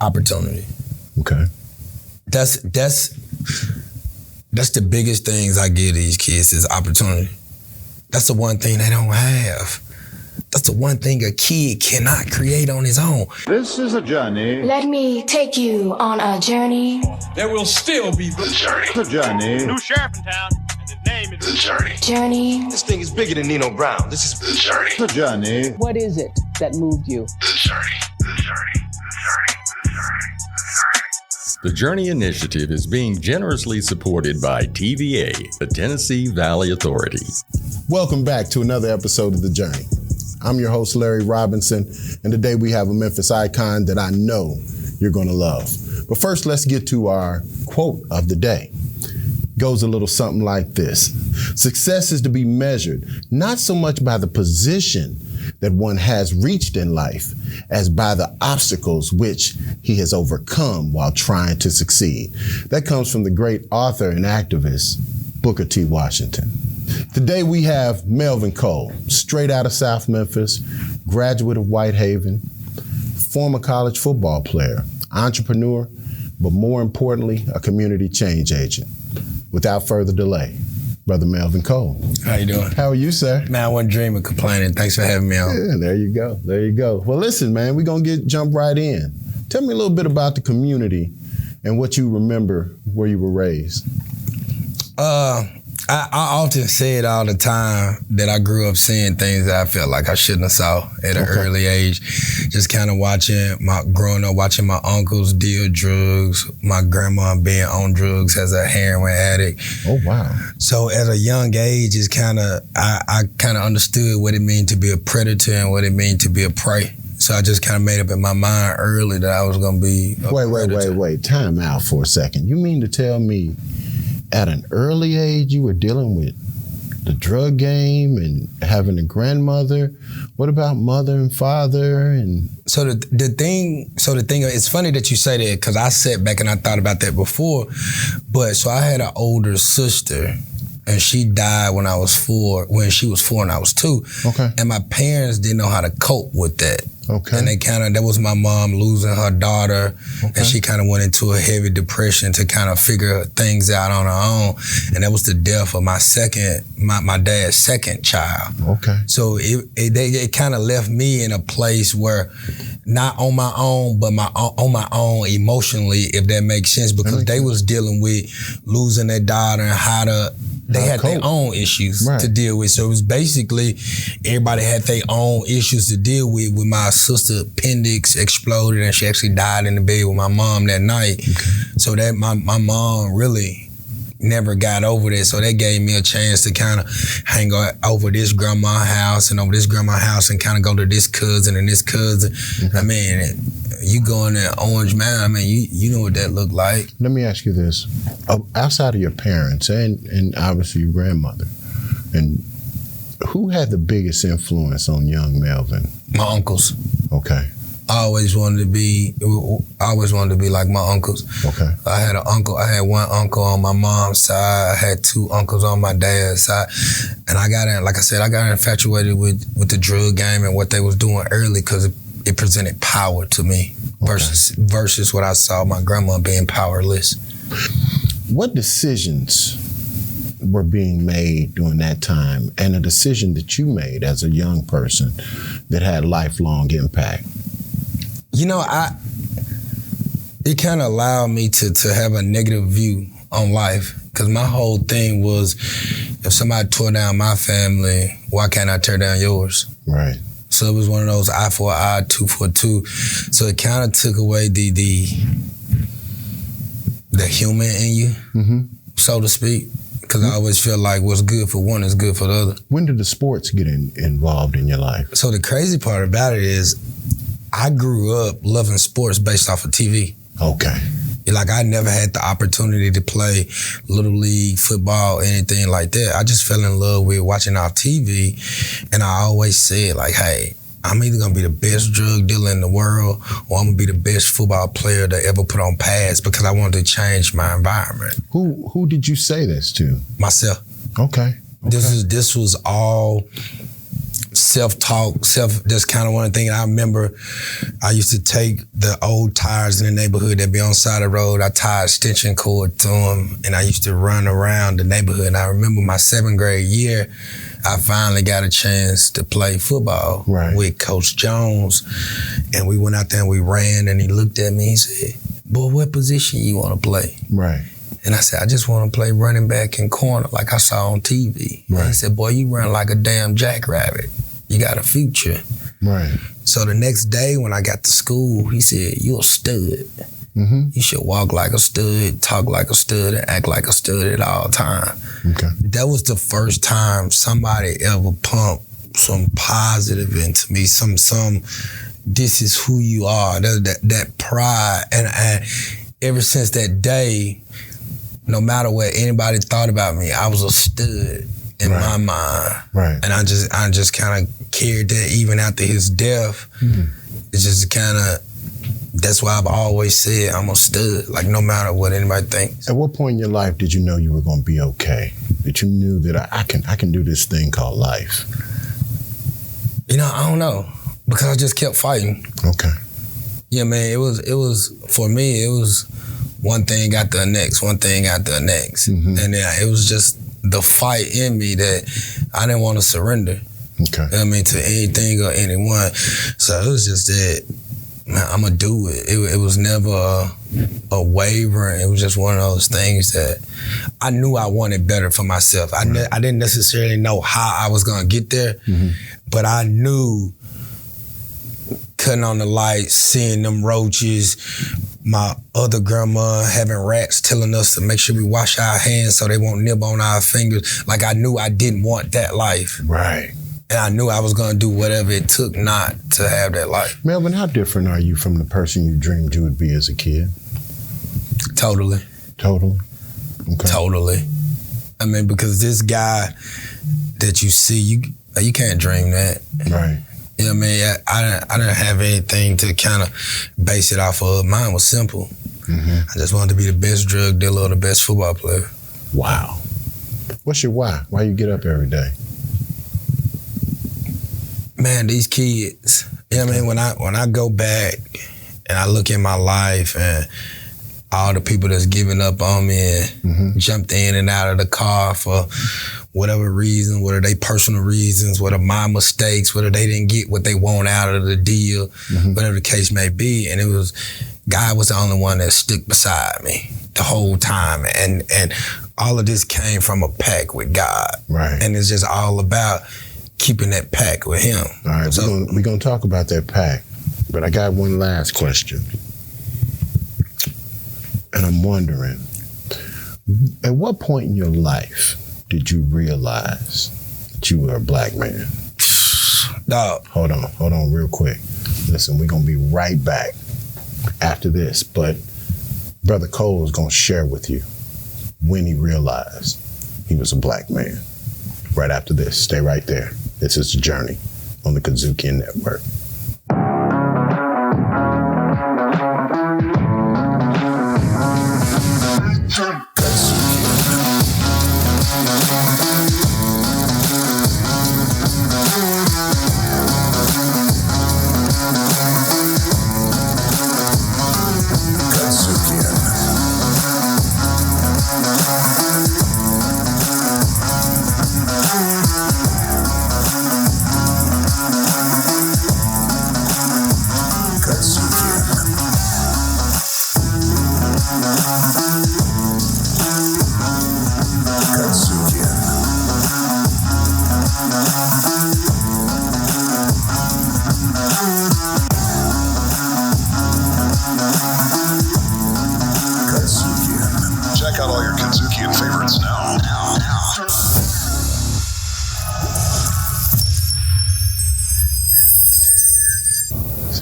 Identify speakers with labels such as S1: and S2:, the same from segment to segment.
S1: Opportunity.
S2: Okay.
S1: That's the biggest things I give these kids is opportunity. That's the one thing they don't have. That's the one thing a kid cannot create on his own.
S3: This is a journey.
S4: Let me take you on a journey.
S5: There will still be
S3: The journey. The journey.
S6: New sheriff in town, and his name is
S3: The journey.
S4: Journey.
S7: This thing is bigger than Nino Brown. This is
S3: The journey. The journey.
S8: What is it that moved you?
S3: The journey. The journey. The journey.
S9: The Journey Initiative is being generously supported by TVA, the Tennessee Valley Authority.
S2: Welcome back to another episode of The Journey. I'm your host, Larry Robinson, and today we have a Memphis icon that I know you're going to love. But first, let's get to our quote of the day. Goes a little something like this. Success is to be measured not so much by the position that one has reached in life as by the obstacles which he has overcome while trying to succeed. That comes from the great author and activist, Booker T. Washington. Today we have Melvin Cole, straight out of South Memphis, graduate of Whitehaven, former college football player, entrepreneur, but more importantly, a community change agent. Without further delay, Brother Melvin Cole.
S1: How you doing?
S2: How are you, sir?
S1: Man, I wasn't dreaming, complaining. Thanks for having me on.
S2: Yeah, there you go. There you go. Well, listen, man, we're going to jump right in. Tell me a little bit about the community and what you remember where you were raised.
S1: I often say it all the time that I grew up seeing things that I felt like I shouldn't have saw at an early age. Just kind of growing up watching my uncles deal drugs, my grandma being on drugs as a heroin addict.
S2: Oh, wow.
S1: So at a young age, it's I kind of understood what it meant to be a predator and what it meant to be a prey. So I just kind of made up in my mind early that I was going to be a predator.
S2: Wait. Time out for a second. You mean to tell me at an early age, you were dealing with the drug game and having a grandmother? What about mother and father? And
S1: So the thing, it's funny that you say that because I sat back and I thought about that before. But so I had an older sister and she died when she was 4 and I was 2.
S2: Okay.
S1: And my parents didn't know how to cope with that.
S2: Okay.
S1: And that was my mom losing her daughter. Okay. And she kind of went into a heavy depression to kind of figure things out on her own. And that was the death of my dad's second child.
S2: Okay.
S1: So it kind of left me in a place where not on my own, but on my own emotionally, if that makes sense, because they was dealing with losing their daughter and they had their own issues to deal with. So it was basically everybody had their own issues to deal with. With my sister, appendix exploded and she actually died in the bed with my mom that night. Okay. So that my mom really never got over that. So that gave me a chance to kind of hang over this grandma's house and over this grandma's house and kind of go to this cousin and this cousin. Okay. I mean, you going to Orange Mountain, I mean, you know what that looked like.
S2: Let me ask you this. Outside of your parents and obviously your grandmother, and who had the biggest influence on young Melvin?
S1: My uncles.
S2: Okay.
S1: I always wanted to be like my uncles.
S2: Okay.
S1: I had one uncle on my mom's side. I had 2 uncles on my dad's side. And I got infatuated with the drug game and what they was doing early because it presented power to me versus what I saw my grandma being powerless.
S2: What decisions were being made during that time and a decision that you made as a young person that had lifelong impact?
S1: You know, it kind of allowed me to have a negative view on life because my whole thing was if somebody tore down my family, why can't I tear down yours?
S2: Right.
S1: So it was one of those eye for an eye, tooth for a tooth. So it kind of took away the human in you, so to speak, because I always feel like what's good for one is good for the other.
S2: When did the sports get involved in your life?
S1: So the crazy part about it is I grew up loving sports based off of TV.
S2: Okay.
S1: Like I never had the opportunity to play Little League, football, anything like that. I just fell in love with watching off TV. And I always said like, hey, I'm either gonna be the best drug dealer in the world or I'm gonna be the best football player that ever put on pads because I wanted to change my environment.
S2: Who did you say this to?
S1: Myself.
S2: Okay.
S1: This was all self-talk, that's kind of one of the things I remember. I used to take the old tires in the neighborhood that be on the side of the road. I tied extension cord to them, and I used to run around the neighborhood. And I remember my 7th grade year, I finally got a chance to play football with Coach Jones. And we went out there and we ran, and he looked at me, he said, "Boy, what position you want to play?"
S2: Right.
S1: And I said, "I just want to play running back and corner like I saw on TV." Right. He said, "Boy, you run like a damn jackrabbit. You got a future."
S2: Right.
S1: So the next day when I got to school, he said, "You're a stud. You should walk like a stud, talk like a stud, and act like a stud at all times."
S2: Okay.
S1: That was the first time somebody ever pumped some positive into me, some this is who you are, that pride. And ever since that day, no matter what anybody thought about me, I was a stud in my mind.
S2: Right.
S1: And I just kind of carried that even after his death. It's just kind of, that's why I've always said I'm a stud, like no matter what anybody thinks.
S2: At what point in your life did you know you were going to be okay? That you knew that I can do this thing called life?
S1: You know, I don't know, because I just kept fighting.
S2: Okay.
S1: Yeah, man, it was for me, it was one thing after the next, one thing after the next. And then it was just the fight in me that I didn't want to surrender.
S2: Okay.
S1: I mean, to anything or anyone. So it was just that, man, I'm going to do it. It was never a wavering. It was just one of those things that I knew I wanted better for myself. I didn't necessarily know how I was going to get there, but I knew cutting on the lights, seeing them roaches, my other grandma having rats telling us to make sure we wash our hands so they won't nib on our fingers. Like, I knew I didn't want that life.
S2: Right.
S1: And I knew I was going to do whatever it took not to have that life.
S2: Melvin, how different are you from the person you dreamed you would be as a kid?
S1: Totally.
S2: Totally? Okay.
S1: Totally. I mean, because this guy that you see, you can't dream that.
S2: Right.
S1: You know what I mean? I didn't have anything to kind of base it off of. Mine was simple. I just wanted to be the best drug dealer or the best football player.
S2: Wow. What's your why? Why you get up every day?
S1: Man, these kids, you know what I mean? When I go back and I look at my life and all the people that's giving up on me and jumped in and out of the car for whatever reason, whether they personal reasons, whether my mistakes, whether they didn't get what they want out of the deal, whatever the case may be. And God was the only one that stuck beside me the whole time. And all of this came from a pact with God.
S2: Right.
S1: And it's just all about keeping that pact with him.
S2: All right, so we're gonna talk about that pact, but I got one last question. And I'm wondering, at what point in your life did you realize that you were a black man?
S1: Dog.
S2: Hold on real quick. Listen, we're gonna be right back after this, but Brother Cole is gonna share with you when he realized he was a black man. Right after this, stay right there. This is The Journey on the Kazukian Network.
S3: Check out all your Kazukian favorites now.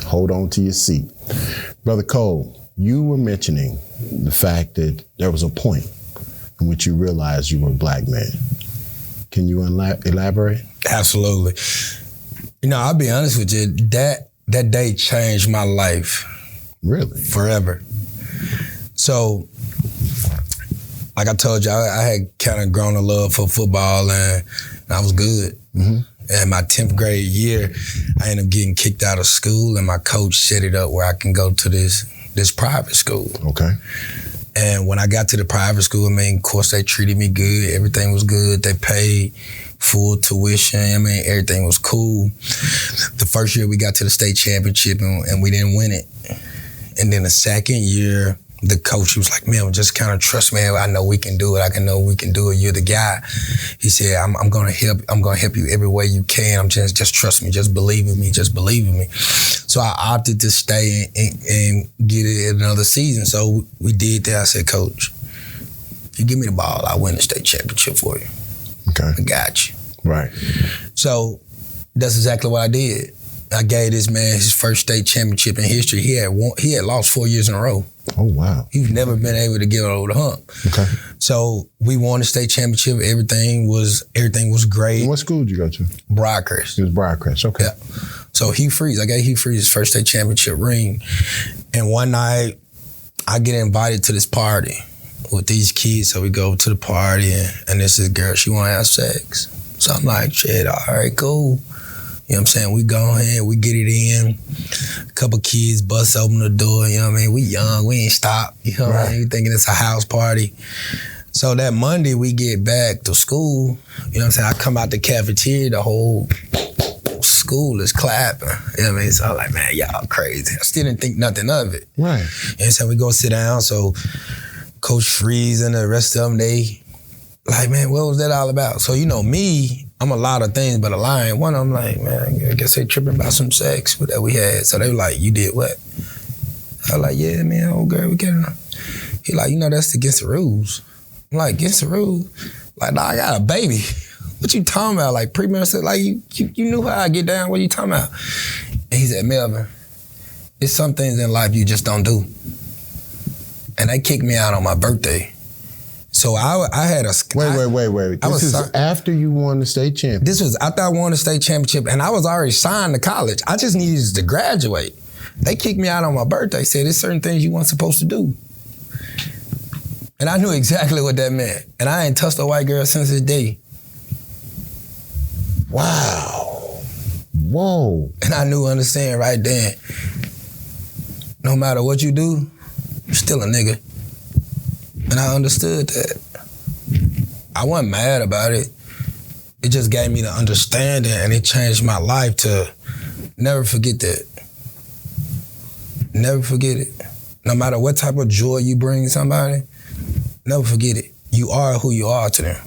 S2: Hold on to your seat. Brother Cole, you were mentioning the fact that there was a point in which you realized you were a black man. Can you elaborate?
S1: Absolutely. You know, I'll be honest with you, that day changed my life.
S2: Really?
S1: Forever. So, like I told you, I had kind of grown a love for football and I was good. And my 10th grade year, I ended up getting kicked out of school, and my coach set it up where I can go to this private school.
S2: Okay.
S1: And when I got to the private school, I mean, of course, they treated me good. Everything was good. They paid full tuition. I mean, everything was cool. The first year we got to the state championship and we didn't win it. And then the second year, the coach was like, man, just kind of trust me. I know we can do it. I know we can do it. You're the guy. He said, I'm gonna help you every way you can. I'm just trust me. Just believe in me. Just believe in me. So I opted to stay and get it another season. So we did that. I said, Coach, if you give me the ball, I'll win the state championship for you.
S2: Okay.
S1: I got you.
S2: Right.
S1: So that's exactly what I did. I gave this man his first state championship in history. He had lost 4 years in a row.
S2: Oh, wow.
S1: He's never been able to get over the hump.
S2: Okay.
S1: So we won the state championship. Everything was great.
S2: And what school did you go to?
S1: Briarcrest.
S2: It was Briarcrest. Okay.
S1: Yeah. So Hugh Freeze, I gave Hugh Freeze his first state championship ring. And one night, I get invited to this party with these kids. So we go to the party, and this is girl, she want to have sex. So I'm like, shit, all right, cool. You know what I'm saying? We go ahead, we get it in. A couple kids bust open the door, you know what I mean? We young, we ain't stop. You know what I mean? We thinking it's a house party. So that Monday we get back to school, you know what I'm saying? I come out the cafeteria, the whole school is clapping. You know what I mean? So I'm like, man, y'all crazy. I still didn't think nothing of it.
S2: Right.
S1: And so we go sit down, so Coach Freeze and the rest of them, they like, man, what was that all about? So, you know, me, I'm a lot of things, but a lion. One of them like, man, I guess they tripping about some sex that we had. So they were like, you did what? I was like, yeah, man, old girl, we getting her. He like, you know, that's against the rules. I'm like, against the rules? Like, nah, I got a baby. What you talking about? Like, premarital, like, you knew how I get down. What you talking about? And he said, Melvin, it's some things in life you just don't do. And they kicked me out on my birthday. So I had a...
S2: Wait. This is after you won the state championship.
S1: This was after I won the state championship, and I was already signed to college. I just needed to graduate. They kicked me out on my birthday, said there's certain things you weren't supposed to do. And I knew exactly what that meant. And I ain't touched a white girl since the day.
S2: Wow. Whoa.
S1: And I knew, understand right then, no matter what you do, you're still a nigga. And I understood that. I wasn't mad about it. It just gave me the understanding, and it changed my life to never forget that. Never forget it. No matter what type of joy you bring somebody, never forget it. You are who you are to them.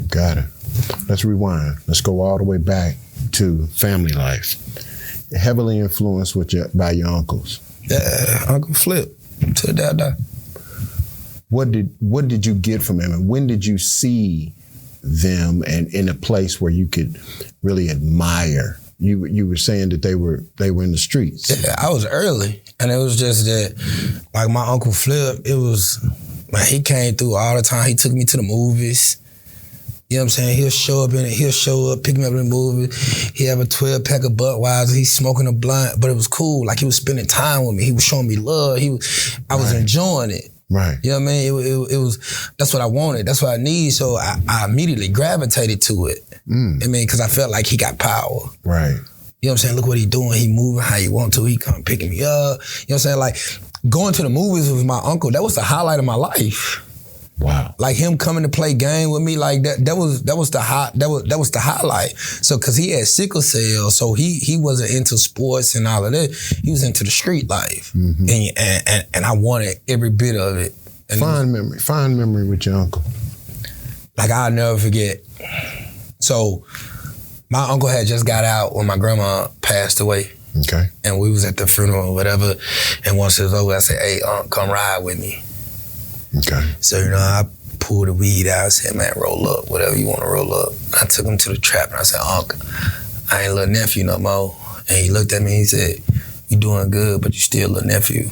S2: Got it. Let's rewind. Let's go all the way back to family life. Heavily influenced by your uncles.
S1: Yeah, Uncle Flip to the dad.
S2: What did you get from them, and when did you see them and in a place where you could really admire? You were saying that they were in the streets.
S1: Yeah, I was early, and it was just that, like my Uncle Flip, it was, man, he came through all the time. He took me to the movies. You know what I'm saying? He'll show up, pick me up in the movie. He have a 12-pack of Budweiser. He's smoking a blunt, but it was cool. Like, he was spending time with me. He was showing me love. I was enjoying it.
S2: Right.
S1: You know what I mean? It was, that's what I wanted. That's what I need. So I immediately gravitated to it. I mean, because I felt like he got power.
S2: Right.
S1: You know what I'm saying? Look what he doing. He moving how he want to. He come picking me up. You know what I'm saying? Like, going to the movies with my uncle, that was the highlight of my life.
S2: Wow.
S1: Like, him coming to play game with me, like that was the highlight. So, cause he had sickle cell, so he wasn't into sports and all of that. He was into the street life. And I wanted every bit of it. And
S2: fond memory with your uncle.
S1: Like, I'll never forget. So, my uncle had just got out when my grandma passed away.
S2: Okay.
S1: And we was at the funeral or whatever. And once it was over, I said, hey, come ride with me.
S2: Okay.
S1: So, you know, I pulled the weed out. I said, man, roll up, whatever you want to roll up. I took him to the trap, and I said, Unc, I ain't little nephew no more. And he looked at me and he said, you doing good, but you still little nephew.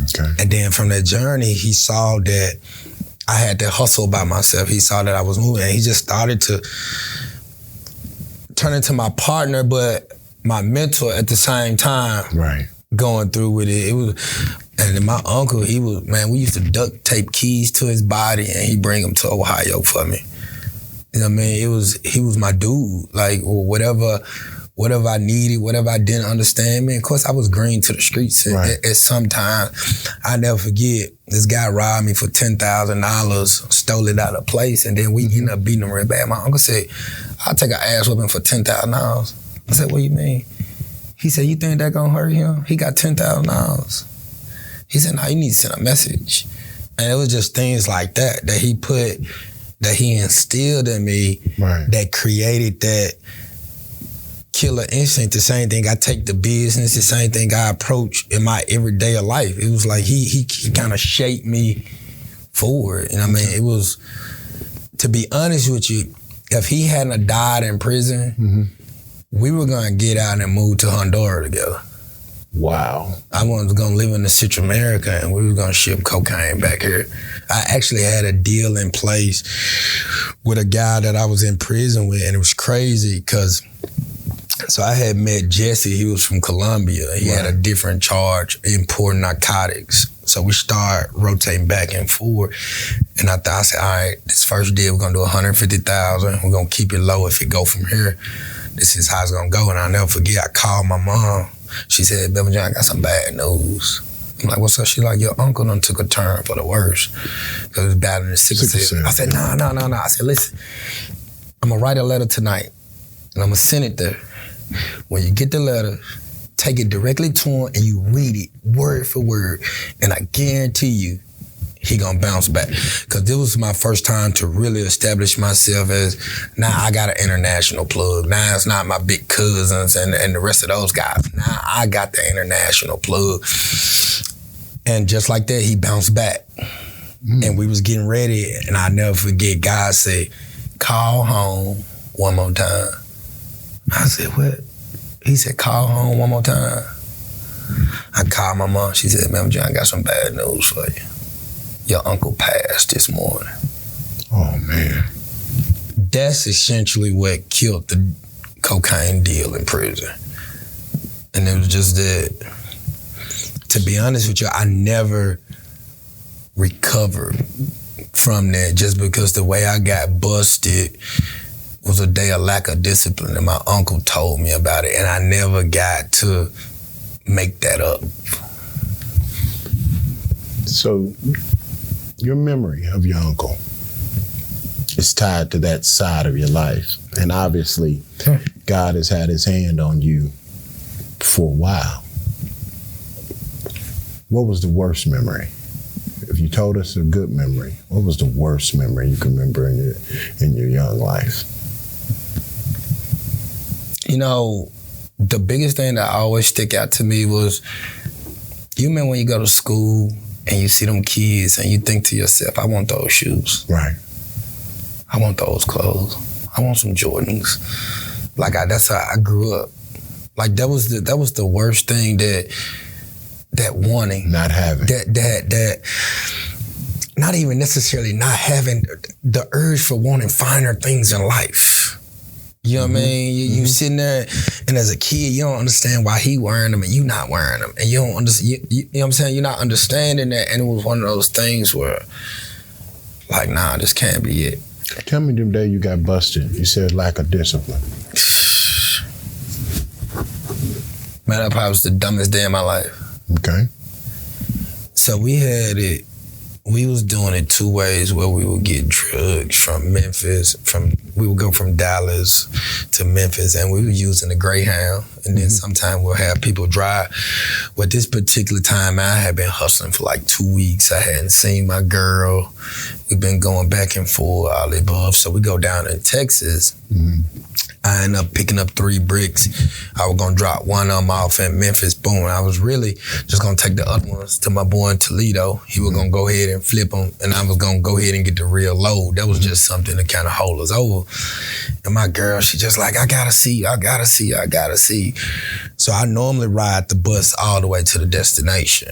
S2: Okay.
S1: And then from that journey, he saw that I had to hustle by myself. He saw that I was moving, and he just started to turn into my partner, but my mentor at the same time.
S2: Right.
S1: Going through with it. It was, and then my uncle, he was, man, we used to duct tape keys to his body, and he'd bring them to Ohio for me. You know what I mean? He was my dude. Like, whatever I needed, whatever I didn't understand, man. Of course, I was green to the streets at some time. I never forget, this guy robbed me for $10,000, stole it out of place, and then we ended up beating him real bad. My uncle said, I'll take an ass whooping for $10,000. I said, what do you mean? He said, you think that gonna hurt him? He got $10,000. He said, no, you need to send a message. And it was just things like that he instilled in me that created that killer instinct. The same thing I take to business, the same thing I approach in my everyday life. It was like he kind of shaped me forward. And I mean, it was, to be honest with you, if he hadn't died in prison, we were gonna get out and move to Honduras together.
S2: Wow.
S1: I was gonna live in the Central America and we were gonna ship cocaine back here. I actually had a deal in place with a guy that I was in prison with, and it was crazy because, so I had met Jesse, he was from Colombia. He had a different charge, importing narcotics. So we started rotating back and forth. And I said, all right, this first deal, we're gonna do 150,000. We're gonna keep it low if it go from here. This is how it's gonna go. And I'll never forget, I called my mom. She said, Melvin John, I got some bad news. I'm like, what's up? She like, your uncle done took a turn for the worse. Because he was battling the sickle cell. I said, no. I said, listen, I'm gonna write a letter tonight and I'm gonna send it there. When you get the letter, take it directly to him and you read it word for word. And I guarantee you, he gonna bounce back. Cause this was my first time to really establish myself as, now I got an international plug. Now it's not my big cousins and the rest of those guys. Now I got the international plug. And just like that, he bounced back. And we was getting ready, and I never forget, God said, call home one more time. I said, what? He said, call home one more time. I called my mom. She said, Melvin John, I got some bad news for you. Your uncle passed this morning.
S2: Oh, man.
S1: That's essentially what killed the cocaine deal in prison. And it was just that, to be honest with you, I never recovered from that, just because the way I got busted was a day of lack of discipline, and my uncle told me about it, and I never got to make that up.
S2: So your memory of your uncle is tied to that side of your life. And obviously, God has had his hand on you for a while. What was the worst memory? If you told us a good memory, what was the worst memory you can remember in your young life?
S1: You know, the biggest thing that always stick out to me was, you remember when you go to school and you see them kids and you think to yourself, I want those shoes.
S2: Right.
S1: I want those clothes. I want some Jordans. Like, that's how I grew up. Like, that was the worst thing, that wanting.
S2: Not having.
S1: That not even necessarily not having, the urge for wanting finer things in life. You know what I mean? You sitting there, and as a kid, you don't understand why he wearing them and you not wearing them. And you don't understand, you know what I'm saying? You're not understanding that. And it was one of those things where, like, nah, this can't be it.
S2: Tell me the day you got busted. You said lack of discipline.
S1: Man, that probably was the dumbest day of my life.
S2: Okay.
S1: So we was doing it two ways, where we would get drugs from Memphis, we would go from Dallas to Memphis, and we were using the Greyhound, and then sometime we'll have people drive. But this particular time, I had been hustling for like 2 weeks. I hadn't seen my girl. We've been going back and forth, all the above. So we go down in Texas. I ended up picking up 3 bricks. I was gonna drop one of them off in Memphis, boom. I was really just gonna take the other ones to my boy in Toledo. He was gonna go ahead and flip them, and I was gonna go ahead and get the real load. That was just something to kind of hold us over. And my girl, she just like, I gotta see. So I normally ride the bus all the way to the destination.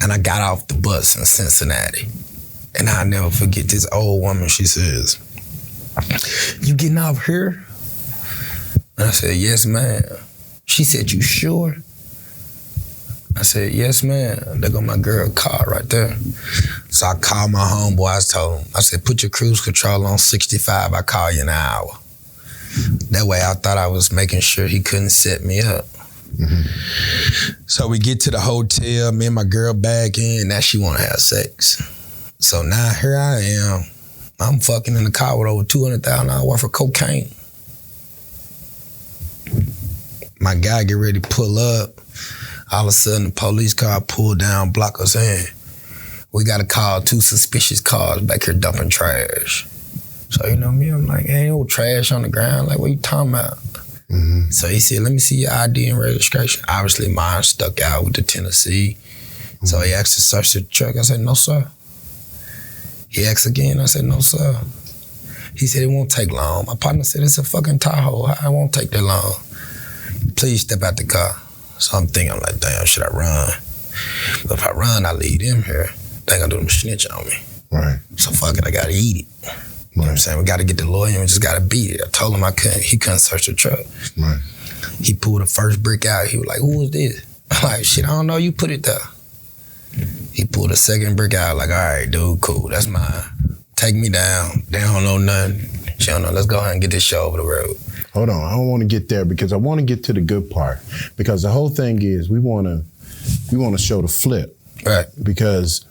S1: And I got off the bus in Cincinnati. And I'll never forget this old woman, she says, you getting off here? And I said, yes, ma'am. She said, you sure? I said, yes, ma'am. There go my girl car right there. So I called my homeboy, I told him, I said, put your cruise control on 65, I'll call you in an hour. That way I thought I was making sure he couldn't set me up. Mm-hmm. So we get to the hotel, me and my girl back in, now she wanna have sex. So now here I am, I'm fucking in the car with over $200,000 worth of cocaine. My guy get ready to pull up, all of a sudden the police car pulled down, block us in. We got to call 2 suspicious cars back here dumping trash. So you know me, I'm like, ain't no trash on the ground. Like, what you talking about? Mm-hmm. So he said, let me see your ID and registration. Obviously mine stuck out with the Tennessee. Mm-hmm. So he asked to search the truck. I said, no, sir. He asked again. I said, no, sir. He said, it won't take long. My partner said, it's a fucking Tahoe. It won't take that long. Please step out the car. So I'm thinking, I'm like, damn, should I run? But if I run, I leave them here. They gonna do them snitch on me. Right. So fuck it, I gotta eat it. You know what I'm saying? We gotta get the lawyer and we just gotta beat it. I told him he couldn't search the truck. Right. He pulled the first brick out. He was like, who was this? I'm like, shit, I don't know, you put it there. He pulled the second brick out, like, all right, dude, cool, that's mine. Take me down. They don't know nothing. She don't know, let's go ahead and get this show over the road.
S2: Hold on, I don't want to get there because I want to get to the good part. Because the whole thing is we want to show the flip.
S1: Right.
S2: Because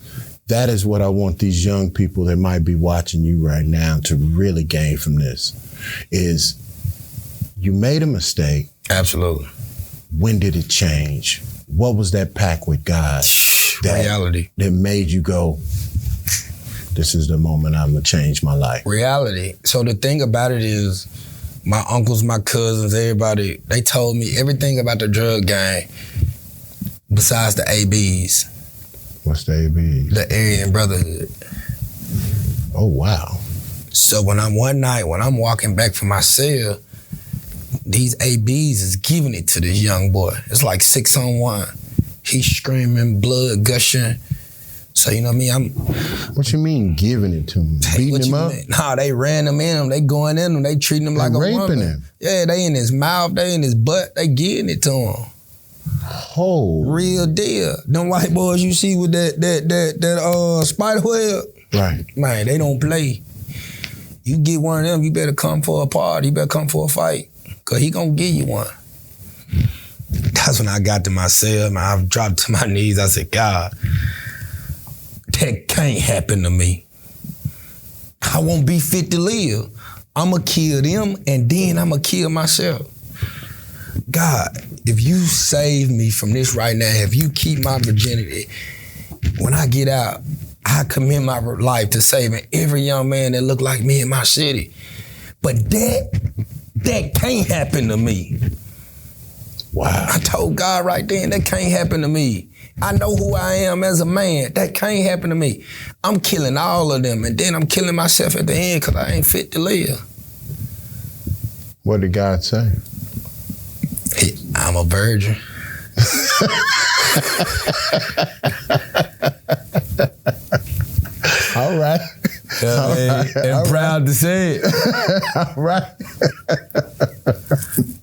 S2: that is what I want these young people that might be watching you right now to really gain from this. Is you made a mistake.
S1: Absolutely.
S2: When did it change? What was that pact with God?
S1: Reality.
S2: That made you go, this is the moment I'm going to change my life.
S1: Reality. So the thing about it is, my uncles, my cousins, everybody, they told me everything about the drug gang besides the ABs.
S2: What's the ABs?
S1: The Aryan Brotherhood.
S2: Oh, wow.
S1: So when I'm walking back from my cell, these ABs is giving it to this young boy. It's like 6-on-1. He's screaming, blood gushing. So you know what I mean?
S2: What you mean giving it to him? Beating him up?
S1: Nah, they ran him in him. They going in him. They treating him like a woman.
S2: Raping him?
S1: Yeah, they in his mouth. They in his butt. They getting it to him.
S2: Oh.
S1: Real deal. Them white boys you see with that spider web.
S2: Right.
S1: Man, they don't play. You get one of them, you better come for a party. You better come for a fight. Cause he gonna give you one. That's when I got to my cell, man. I dropped to my knees. I said, God, that can't happen to me. I won't be fit to live. I'ma kill them and then I'ma kill myself. God, if you save me from this right now, if you keep my virginity, when I get out, I commit my life to saving every young man that look like me in my city. But that can't happen to me.
S2: Wow.
S1: I told God right then, that can't happen to me. I know who I am as a man. That can't happen to me. I'm killing all of them, and then I'm killing myself at the end because I ain't fit to live.
S2: What did God say?
S1: I'm a virgin.
S2: All right.
S1: And proud to say it.
S2: All right.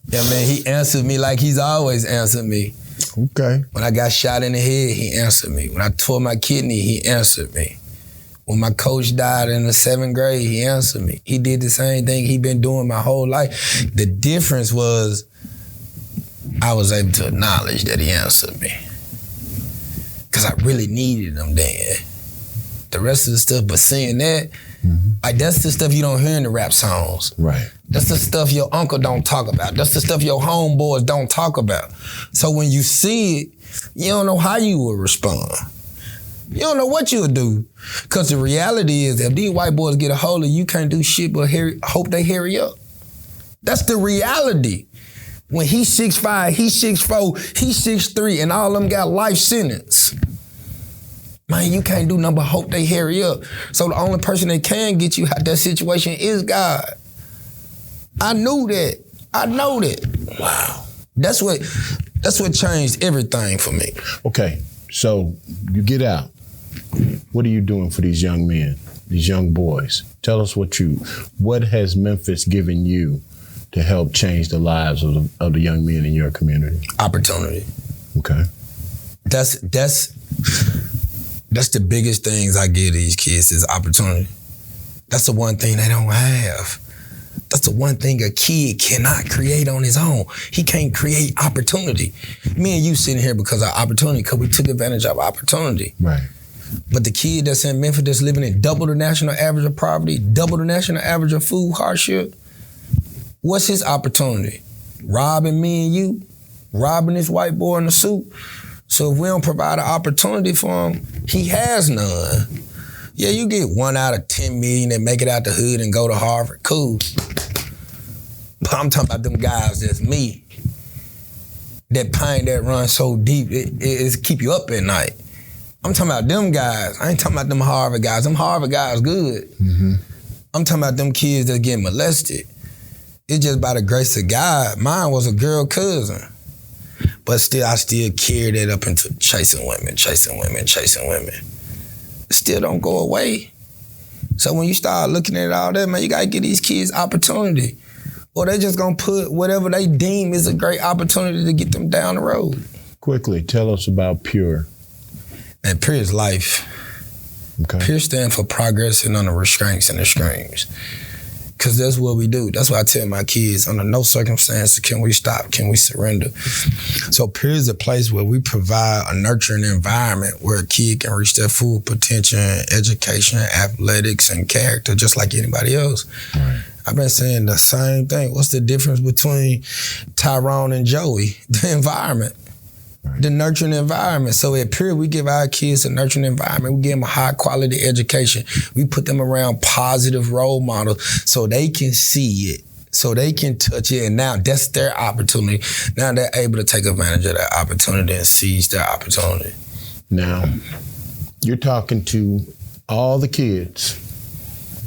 S1: Yeah, man, he answered me like he's always answered me.
S2: Okay.
S1: When I got shot in the head, he answered me. When I tore my kidney, he answered me. When my coach died in the 7th grade, he answered me. He did the same thing he been doing my whole life. The difference was I was able to acknowledge that he answered me. Because I really needed him then. The rest of the stuff, but seeing that, like that's the stuff you don't hear in the rap songs.
S2: Right.
S1: That's the stuff your uncle don't talk about. That's the stuff your homeboys don't talk about. So when you see it, you don't know how you will respond. You don't know what you'll do. Because the reality is, if these white boys get a hold of you, can't do shit but hope they hurry up. That's the reality. When he's 6'5", he's 6'4", he's 6'3", and all of them got life sentence. Man, you can't do nothing but hope they hurry up. So the only person that can get you out that situation is God. I knew that. I know that. Wow. That's what changed everything for me.
S2: Okay, so you get out. What are you doing for these young men, these young boys? Tell us what has Memphis given you to help change the lives of the young men in your community?
S1: Opportunity.
S2: Okay.
S1: That's That's the biggest things I give these kids is opportunity. That's the one thing they don't have. That's the one thing a kid cannot create on his own. He can't create opportunity. Me and you sitting here because of opportunity, because we took advantage of opportunity.
S2: Right.
S1: But the kid that's in Memphis that's living in double the national average of poverty, double the national average of food hardship, what's his opportunity? Robbing me and you? Robbing this white boy in the suit? So if we don't provide an opportunity for him, he has none. Yeah, you get 1 out of 10 million that make it out the hood and go to Harvard, cool. But I'm talking about them guys that's me. That pain that runs so deep, it keep you up at night. I'm talking about them guys. I ain't talking about them Harvard guys. Them Harvard guys good. Mm-hmm. I'm talking about them kids that get molested. It's just by the grace of God. Mine was a girl cousin. But still, I still carried it up into chasing women. It still don't go away. So when you start looking at all that, man, you gotta give these kids opportunity. Or they just gonna put whatever they deem is a great opportunity to get them down the road.
S2: Quickly, tell us about PURE.
S1: And PURE is life.
S2: Okay.
S1: PURE stands for progressing on the restraints and the streams. Because that's what we do. That's why I tell my kids, under no circumstances can we stop, can we surrender. So PURE is a place where we provide a nurturing environment where a kid can reach their full potential in education, athletics, and character, just like anybody else. Right. I've been saying the same thing. What's the difference between Tyrone and Joey? The environment. Right. The nurturing environment. So at PURE, we give our kids a nurturing environment. We give them a high quality education. We put them around positive role models so they can see it, so they can touch it, and now that's their opportunity. Now they're able to take advantage of that opportunity and seize their opportunity.
S2: Now, you're talking to all the kids,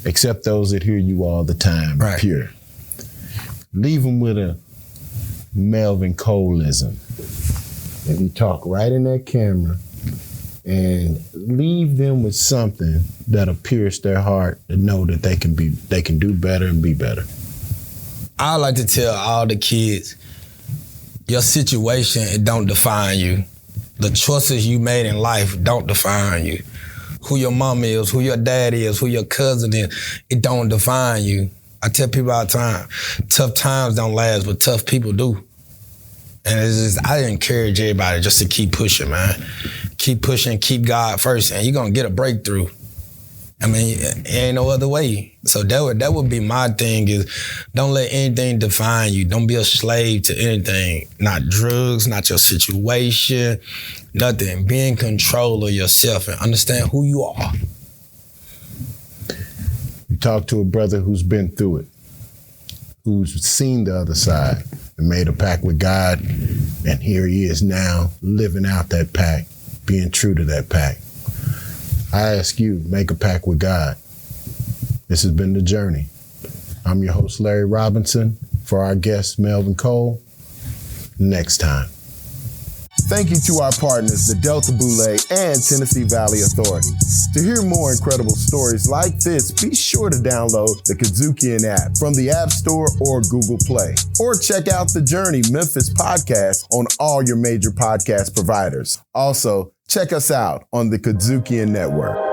S2: except those that hear you all the time, right. PURE. Leave them with a Melvin Coleism. And you talk right in that camera and leave them with something that'll pierce their heart to know that they can do better and be better.
S1: I like to tell all the kids, your situation, it don't define you. The choices you made in life don't define you. Who your mom is, who your dad is, who your cousin is, it don't define you. I tell people all the time, tough times don't last, but tough people do. And it's just, I encourage everybody just to keep pushing, man. Keep pushing, keep God first, and you're gonna get a breakthrough. I mean, it ain't no other way. So that would be my thing is, don't let anything define you. Don't be a slave to anything. Not drugs, not your situation, nothing. Be in control of yourself and understand who you are.
S2: You talk to a brother who's been through it, who's seen the other side and made a pact with God, and here he is now living out that pact, being true to that pact. I ask you, make a pact with God. This has been The Journey. I'm your host, Larry Robinson. For our guest, Melvin Cole, next time. Thank you to our partners, the Delta Boulé and Tennessee Valley Authority. To hear more incredible stories like this, be sure to download the Kadzukian app from the App Store or Google Play. Or check out the Journey Memphis podcast on all your major podcast providers. Also, check us out on the Kadzukian Network.